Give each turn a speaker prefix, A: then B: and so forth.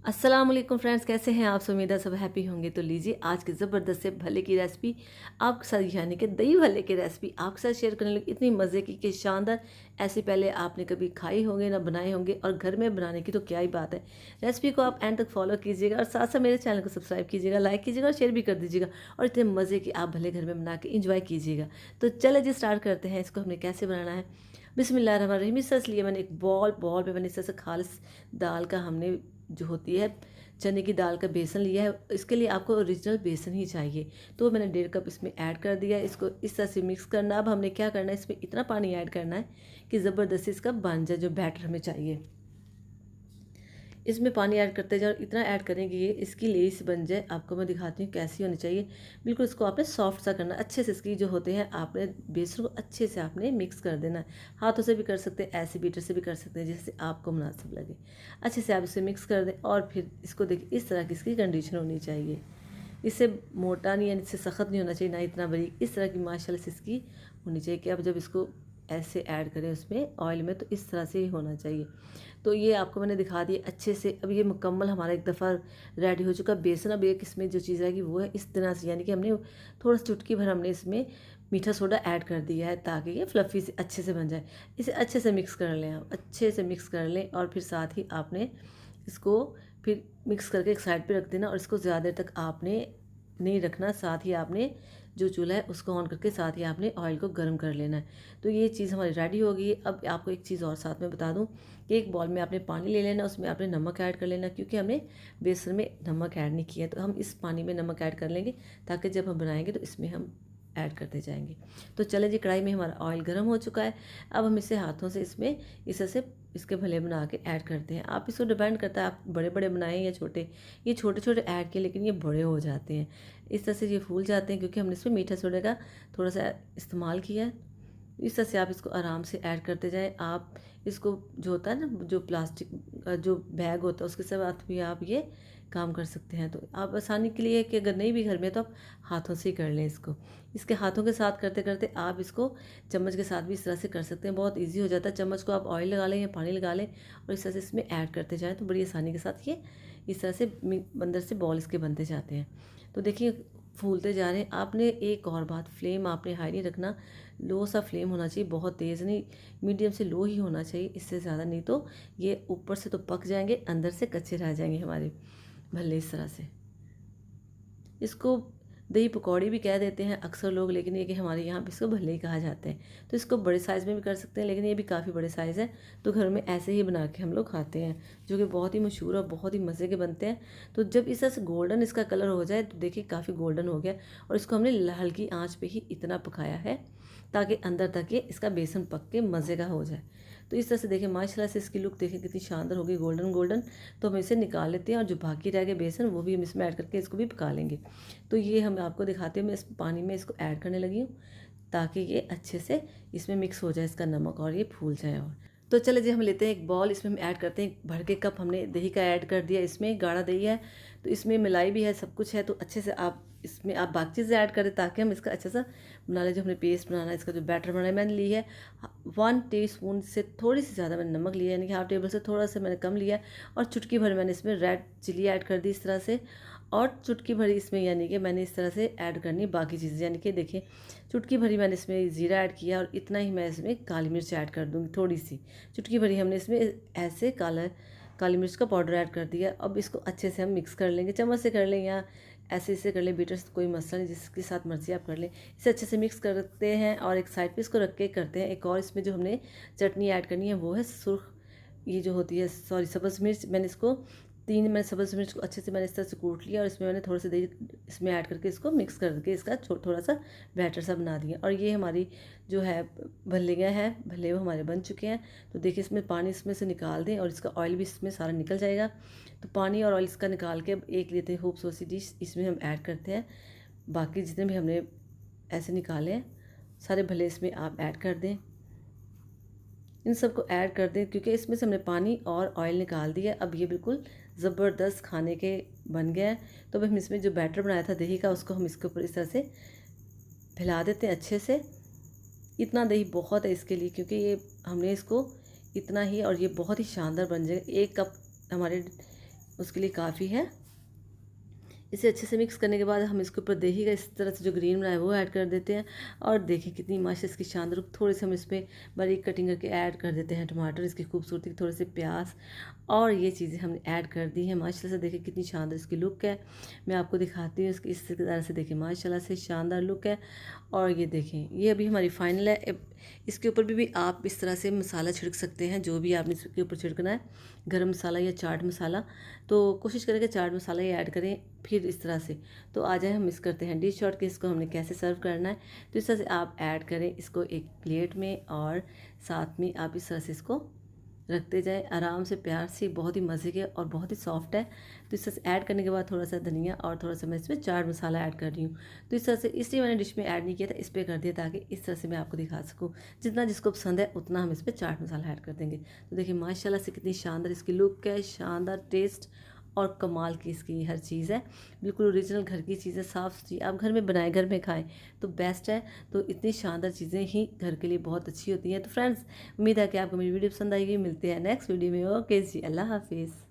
A: अस्सलाम वालेकुम फ्रेंड्स, कैसे हैं आप? उम्मीद है सब हैप्पी होंगे। तो लीजिए आज की ज़बरदस्त से भले की रेसिपी आपके साथ, यानी कि दही भल्ले की रेसिपी आपके साथ शेयर करने लगी। इतनी मज़े की कि शानदार, ऐसे पहले आपने कभी खाई होंगे ना बनाए होंगे, और घर में बनाने की तो क्या ही बात है। रेसिपी को आप एंड तक फॉलो कीजिएगा और साथ साथ मेरे चैनल को सब्सक्राइब कीजिएगा, लाइक कीजिएगा और शेयर भी कर दीजिएगा। और इतने मज़े की आप भले घर में बना के इंजॉय कीजिएगा। तो चले जी स्टार्ट करते हैं। इसको हमने कैसे बनाना है। बिस्मिल्लाहिर्रहमानिर्रहीम। इस तरह से लिए मैंने एक बॉल पे मैंने इस तरह से खालिस दाल का, हमने जो होती है चने की दाल का बेसन लिया है। इसके लिए आपको ओरिजिनल बेसन ही चाहिए। तो मैंने 1.5 कप इसमें ऐड कर दिया। इसको इस तरह से मिक्स करना। अब हमने क्या करना है, इसमें इतना पानी ऐड करना है कि ज़बरदस्ती इसका बन जाए जो बैटर हमें चाहिए। इसमें पानी ऐड करते जाओ, इतना ऐड करेंगे ये इसकी लेस बन जाए। आपको मैं दिखाती हूँ कैसी होनी चाहिए। बिल्कुल इसको आपने सॉफ्ट सा करना, अच्छे से इसकी जो होते हैं आपने बेसन को अच्छे से आपने मिक्स कर देना है। हाथों से भी कर सकते हैं, ऐसे बीटर से भी कर सकते हैं, जैसे आपको मुनासिब लगे। अच्छे से आप इसे मिक्स कर दें और फिर इसको देखिए इस तरह की इसकी कंडीशन होनी चाहिए। इससे मोटा नहीं है, इससे सख्त नहीं होना चाहिए, ना इतना बारीक। इस तरह की माशाल्लाह से इसकी होनी चाहिए कि आप जब इसको ऐसे ऐड करें उसमें ऑयल में, तो इस तरह से ही होना चाहिए। तो ये आपको मैंने दिखा दिया अच्छे से। अब ये मुकम्मल हमारा एक दफ़ा रेडी हो चुका बेसन। अब एक इसमें जो चीज़ आएगी वो है इस तरह से, यानी कि हमने थोड़ा सा चुटकी भर हमने इसमें मीठा सोडा ऐड कर दिया है, ताकि ये फ्लफ़ी से अच्छे से बन जाए। इसे अच्छे से मिक्स कर लें, आप अच्छे से मिक्स कर लें। और फिर साथ ही आपने इसको फिर मिक्स करके एक साइड पे रख देना। और इसको ज़्यादा देर तक आपने नहीं रखना। साथ ही आपने जो चूल्हा है उसको ऑन करके साथ ही आपने ऑयल को गर्म कर लेना है। तो ये चीज़ हमारी रेडी हो गई है। अब आपको एक चीज़ और साथ में बता दूं कि एक बॉल में आपने पानी ले लेना, उसमें आपने नमक ऐड कर लेना, क्योंकि हमने बेसन में नमक ऐड नहीं किया। तो हम इस पानी में नमक ऐड कर लेंगे, ताकि जब हम बनाएंगे तो इसमें हम ऐड करते जाएंगे। तो चले जी, कढ़ाई में हमारा ऑयल गर्म हो चुका है। अब हम इसे हाथों से इसमें इस तरह से इसके भले बना के ऐड करते हैं। आप इसको डिपेंड करता है आप बड़े बड़े बनाएं या छोटे। ये छोटे छोटे ऐड किए, लेकिन ये बड़े हो जाते हैं। इस तरह से ये फूल जाते हैं, क्योंकि हमने इसमें मीठा सोडे का थोड़ा सा इस्तेमाल किया है। इस तरह से आप इसको आराम से ऐड करते जाएं। आप इसको जो होता है ना, जो प्लास्टिक का जो बैग होता है उसके साथ भी आप ये काम कर सकते हैं। तो आप आसानी के लिए, कि अगर नहीं भी घर में, तो आप हाथों से ही कर लें इसको। इसके हाथों के साथ करते करते आप इसको चम्मच के साथ भी इस तरह से कर सकते हैं। बहुत ईजी हो जाता है। चम्मच को आप ऑयल लगा लें या पानी लगा लें और इस तरह से इसमें ऐड करते जाएँ, तो बड़ी आसानी के साथ ये इस तरह से अंदर से बॉल इसके बनते जाते हैं। तो देखिए फूलते जा रहे हैं। आपने एक और बात, फ्लेम आपने हाई नहीं रखना, लो सा फ्लेम होना चाहिए, बहुत तेज़ नहीं, मीडियम से लो ही होना चाहिए। इससे ज़्यादा नहीं तो ये ऊपर से तो पक जाएंगे, अंदर से कच्चे रह जाएंगे हमारे भल्ले। इस तरह से इसको दही पकौड़ी भी कह देते हैं अक्सर लोग, लेकिन ये कि हमारे यहाँ पे इसको भल्ले ही कहा जाता है। तो इसको बड़े साइज़ में भी कर सकते हैं, लेकिन ये भी काफ़ी बड़े साइज़ है। तो घर में ऐसे ही बना के हम लोग खाते हैं, जो कि बहुत ही मशहूर और बहुत ही मज़े के बनते हैं। तो जब इस तरह से गोल्डन इसका कलर हो जाए, तो देखिए काफ़ी गोल्डन हो गया। और इसको हमने हल्की आँच पर ही इतना पकाया है, ताकि अंदर तक ये इसका बेसन पक के मज़े का हो जाए। तो इस तरह से देखिए माशाल्लाह से इसकी लुक देखिए कितनी शानदार हो गई, गोल्डन गोल्डन। तो हम इसे निकाल लेते हैं, और जो बाकी रह गए बेसन वो भी हम इसमें ऐड करके इसको भी पका लेंगे। तो ये हम आपको दिखाते हैं, मैं इस पानी में इसको ऐड करने लगी हूँ, ताकि ये अच्छे से इसमें मिक्स हो जाए इसका नमक, और ये फूल जाए। और तो चले जी, हम लेते हैं एक बॉल, इसमें हम ऐड करते हैं भर के कप हमने दही का ऐड कर दिया। इसमें गाढ़ा दही है, तो इसमें मलाई भी है, सब कुछ है। तो अच्छे से आप इसमें आप बाकी चीज़ें ऐड करें, ताकि हम इसका अच्छा सा बना लें। जो हमने पेस्ट बनाना है, इसका जो बैटर बनाना है, मैंने ली है 1 टीस्पून से थोड़ी सी ज़्यादा मैंने नमक लिया है, यानी कि हाफ टेबल से थोड़ा सा मैंने कम लिया है। और चुटकी भर मैंने इसमें रेड चिली ऐड कर दी इस तरह से। और चुटकी भरी इसमें, यानी कि मैंने इस तरह से ऐड करनी बाकी चीज़ें, यानी कि देखिए चुटकी भरी मैंने इसमें ज़ीरा ऐड किया, और इतना ही मैं इसमें काली मिर्च ऐड कर दूँगी थोड़ी सी। चुटकी भरी हमने इसमें ऐसे काली मिर्च का पाउडर ऐड कर दिया। अब इसको अच्छे से हम मिक्स कर लेंगे, चम्मच से कर लें या ऐसे इसे कर लें, बीटर से कोई मसला नहीं, जिसके साथ मर्जी आप कर लें। इसे अच्छे से मिक्स करते हैं, और एक साइड पे इसको रख के करते हैं। एक और इसमें जो हमने चटनी ऐड करनी है वो है सुर्ख, ये जो होती है, सॉरी, सब्ज़ मिर्च। मैंने इसको मैंने सब्ज़ मिर्च को अच्छे से मैंने इस तरह से कूट लिया, और इसमें मैंने थोड़ा सा दही इसमें ऐड करके इसको मिक्स करके इसका थोड़ा सा बैटर सा बना दिया। और ये हमारी जो है भल्लियाँ हैं, भल्ले वो हमारे बन चुके हैं। तो देखिए इसमें पानी इसमें से निकाल दें, और इसका ऑयल भी इसमें सारा निकल जाएगा। तो पानी और ऑयल इसका निकाल के अब एक लेते हैं खूबसूरत सी डिश, इसमें हम ऐड करते हैं। बाकी जितने भी हमने ऐसे निकाले हैं सारे भले इसमें आप ऐड कर दें, इन सबको ऐड कर दें, क्योंकि इसमें से हमने पानी और ऑयल निकाल दिया। अब ये बिल्कुल ज़बरदस्त खाने के बन गया है। तो अब हम इसमें जो बैटर बनाया था दही का, उसको हम इसके ऊपर इस तरह से फैला देते हैं अच्छे से। इतना दही बहुत है इसके लिए, क्योंकि ये हमने इसको इतना ही, और ये बहुत ही शानदार बन जाएगा। 1 कप हमारे उसके लिए काफ़ी है। इसे अच्छे से मिक्स करने के बाद हम इसके ऊपर दही का इस तरह से जो ग्रीन बनाया है वो ऐड कर देते हैं। और देखिए कितनी माशाल्लाह इसकी शानदार, थोड़े से हम इसमें बारीक कटिंग करके ऐड कर देते हैं टमाटर, इसकी खूबसूरती, थोड़े से प्याज, और ये चीज़ें हमने ऐड कर दी हैं। माशाल्लाह से देखिए कितनी शानदार इसकी लुक है। मैं आपको दिखाती हूँ इसकी, इस तरह से देखिए माशाल्लाह से शानदार लुक है। और ये देखें, ये अभी हमारी फाइनल है। इसके ऊपर भी आप इस तरह से मसाला छिड़क सकते हैं, जो भी आपने इसके ऊपर छिड़कना है, गरम मसाला या चाट मसाला। तो कोशिश करें कि चाट मसाला ही ऐड करें। फिर इस तरह से तो आ जाए हम मिक्स करते हैं डिश आउट, कि इसको हमने कैसे सर्व करना है। तो इस तरह से आप ऐड करें इसको एक प्लेट में, और साथ में आप इस तरह से इसको रखते जाएं आराम से, प्यार से। बहुत ही मज़े के और बहुत ही सॉफ्ट है। तो इस तरह से ऐड करने के बाद थोड़ा सा धनिया और थोड़ा सा मैं इसमें चाट मसाला ऐड कर रही हूँ। तो इस तरह से, इसलिए मैंने डिश में ऐड नहीं किया था, इस पर कर दिया ताकि इस तरह से मैं आपको दिखा सकूँ। जितना जिसको पसंद है उतना हम इस पर चाट मसाला ऐड कर देंगे। तो देखिए माशाल्लाह से कितनी शानदार इसकी लुक है, शानदार टेस्ट और कमाल की इसकी हर चीज़ है। बिल्कुल ओरिजिनल घर की चीज़ें, साफ़ सुथरी, आप घर में बनाएं, घर में खाएं तो बेस्ट है। तो इतनी शानदार चीज़ें ही घर के लिए बहुत अच्छी होती हैं। तो फ्रेंड्स, उम्मीद है कि आपको मेरी वीडियो पसंद आएगी। मिलते हैं नेक्स्ट वीडियो में। ओके जी, अल्लाह हाफिज़।